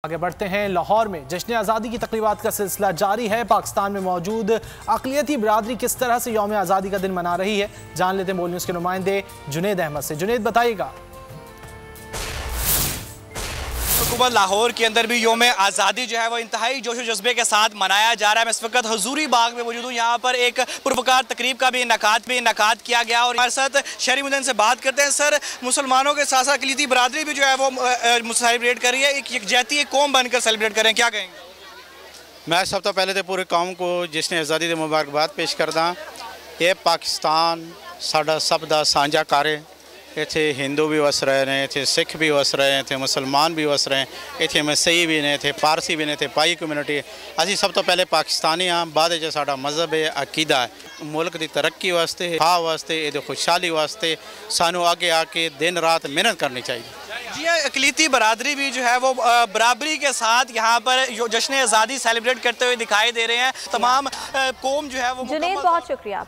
आगे बढ़ते हैं। लाहौर में जश्न आज़ादी की तक़रीबात का सिलसिला जारी है। पाकिस्तान में मौजूद अक़लियती बिरादरी किस तरह से यौम आज़ादी का दिन मना रही है, जान लेते हैं बोल न्यूज़ के नुमाइंदे जुनेद अहमद से। जुनेद, बताइएगा। हुकूमत लाहौर के अंदर भी यौम आज़ादी जो है वो इंतहाई जोश जज्बे के साथ मनाया जा रहा है। मैं इस वक्त हजूरी बाग में मौजूद हूँ। यहाँ पर एक पुरवकार तकरीब का भी इनकाद किया गया और हमारे साथ शहरी मुद्दे से बात करते हैं। सर, मुसलमानों के साथ साथ अक़लियती बिरादरी भी जो है वो सेलिब्रेट कर रही है, एक यकजहती एक कौम बनकर सेलिब्रेट कर रहे हैं, क्या कहेंगे? मैं सब तो पहले तो पूरे कौम को जश्न आज़ादी की मुबारकबाद पेश करदा। ये पाकिस्तान साडा सब दा साझा घर है। इत्थे हिंदू भी वस रहे हैं, इत्थे सिख भी वस रहे हैं, इत्थे मुसलमान भी वस रहे हैं, इत्थे मसीही भी ने, इत्थे पारसी भी ने, इत्थे पाई कम्यूनिटी है। असीं सब तो पहले पाकिस्तानी हाँ, बाद च साडा मजहब है, अकीदा है। मुल्क की तरक्की वास्ते, खा वास्ते, ये खुशहाली वास्ते सानू आगे आके दिन रात मेहनत करनी चाहिए। जी हाँ, अक़लियती बरादरी भी जो है वो बराबरी के साथ यहाँ पर जश्न आज़ादी सेलिब्रेट करते हुए दिखाई दे रहे हैं। तमाम कौम जो है वो जुनेद, बहुत शुक्रिया।